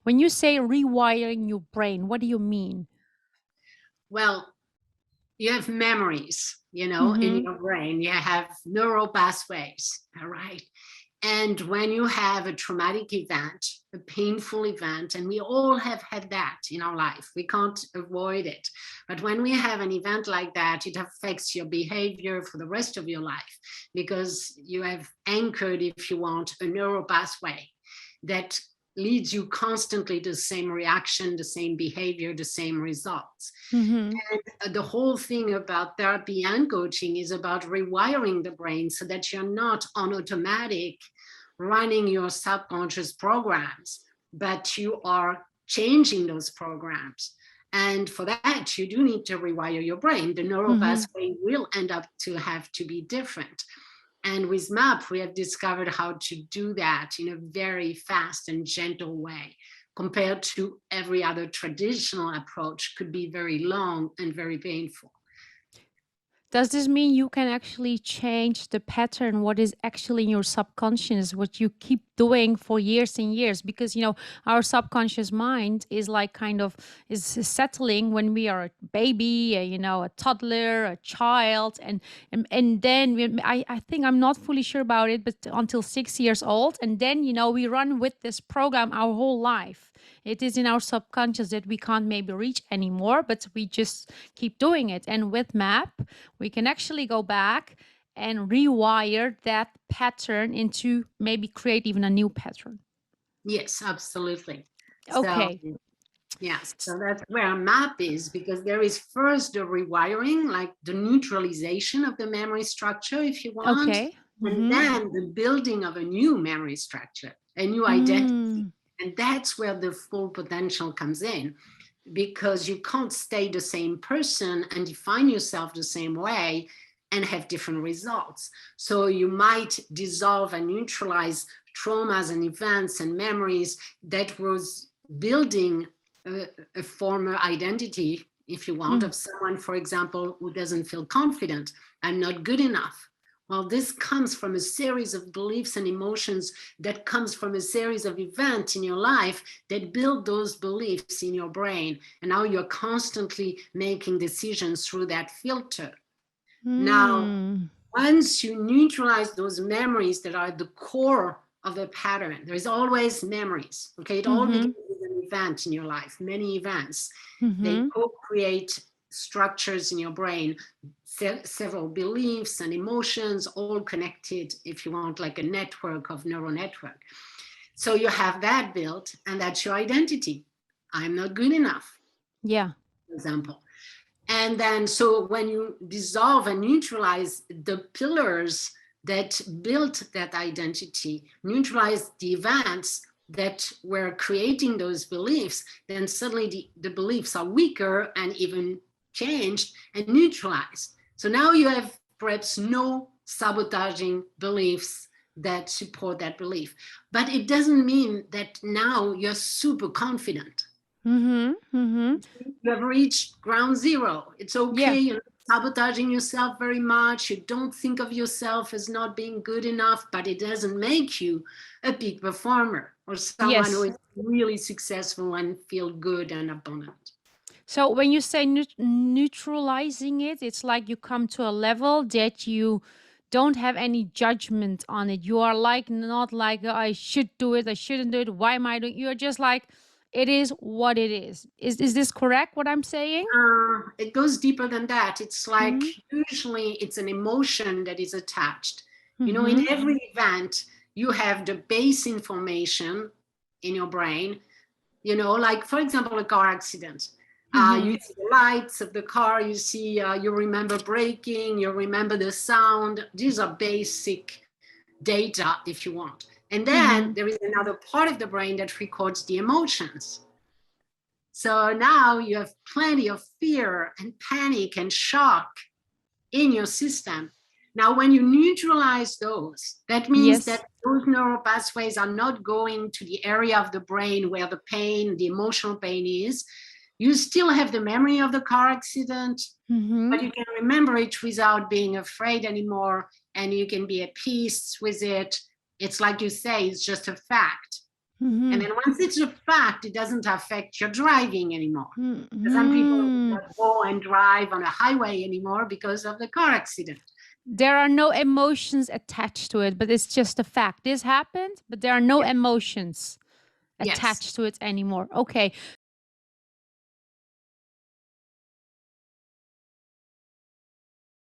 When you say rewiring your brain, what do you mean? Well, you have memories, in Mm-hmm. your brain. You have neural pathways, all right? And when you have a traumatic event, a painful event, and we all have had that in our life, we can't avoid it. But when we have an event like that, it affects your behavior for the rest of your life because you have anchored, if you want, a neural pathway that leads you constantly to the same reaction, the same behavior, the same results. Mm-hmm. And the whole thing about therapy and coaching is about rewiring the brain so that you're not on automatic running your subconscious programs, but you are changing those programs. And for that, you do need to rewire your brain. The neural Mm-hmm. pathway will end up to have to be different. And with MAP, we have discovered how to do that in a very fast and gentle way compared to every other traditional approach could be very long and very painful. Does this mean you can actually change the pattern, what is actually in your subconscious, what you keep doing for years and years? Because, our subconscious mind is like kind of is settling when we are a baby, a toddler, a child. And then I think I'm not fully sure about it, but until 6 years old. And then, we run with this program our whole life. It is in our subconscious that we can't maybe reach anymore, but we just keep doing it. And with MAP, we can actually go back and rewire that pattern into maybe create even a new pattern. Yes, absolutely. So, Okay. yes, so that's where MAP is because there is first the rewiring, like the neutralization of the memory structure, if you want, Okay. and Mm-hmm. then the building of a new memory structure, a new identity. Mm. And that's where the full potential comes in because you can't stay the same person and define yourself the same way and have different results. So you might dissolve and neutralize traumas and events and memories that was building a former identity, if you want, Mm. of someone, for example, who doesn't feel confident. I'm not good enough. Well, this comes from a series of beliefs and emotions that comes from a series of events in your life that build those beliefs in your brain. And now you're constantly making decisions through that filter. Now, Mm. once you neutralize those memories that are the core of the pattern, there's always memories. Okay, it all Mm-hmm. begins with an event in your life, many events. They Mm-hmm. co-create structures in your brain, several beliefs and emotions, all connected, if you want, like a network of neural network. So you have that built, and that's your identity. I'm not good enough, Yeah. for example. And then, so when you dissolve and neutralize the pillars that built that identity, neutralize the events that were creating those beliefs, then suddenly the beliefs are weaker and even changed and neutralized. So now you have perhaps no sabotaging beliefs that support that belief. But it doesn't mean that now you're super confident. Mm-hmm. Mm-hmm. You have reached ground zero. It's Yeah. okay. You're not sabotaging yourself very much. You don't think of yourself as not being good enough, but it doesn't make you a peak performer or someone who Yes. is really successful and feel good and abundant. So when you say neutralizing it, it's like you come to a level that you don't have any judgment on it. You are like not like I should do it, I shouldn't do it. Why am I doing? You're just like it is what it is. Is this correct? What I'm saying? It goes deeper than that. It's like Mm-hmm. usually it's an emotion that is attached. In Mm-hmm. every event, you have the base information in your brain, like for example, a car accident. Mm-hmm. You see the lights of the car, you remember braking, you remember the sound. These are basic data, if you want. And then Mm-hmm. there is another part of the brain that records the emotions. So now you have plenty of fear and panic and shock in your system. Now, when you neutralize those, that means Yes. that those neural pathways are not going to the area of the brain where the pain, the emotional pain is. You still have the memory of the car accident, Mm-hmm. but you can remember it without being afraid anymore, and you can be at peace with it. It's like you say, it's just a fact. Mhm. And then once it's a fact, it doesn't affect your driving anymore. Some people Mhm. don't go and drive on a highway anymore because of the car accident. There are no emotions attached to it, but it's just a fact. This happened, but there are no Yeah. emotions Yes. attached to it anymore. Okay.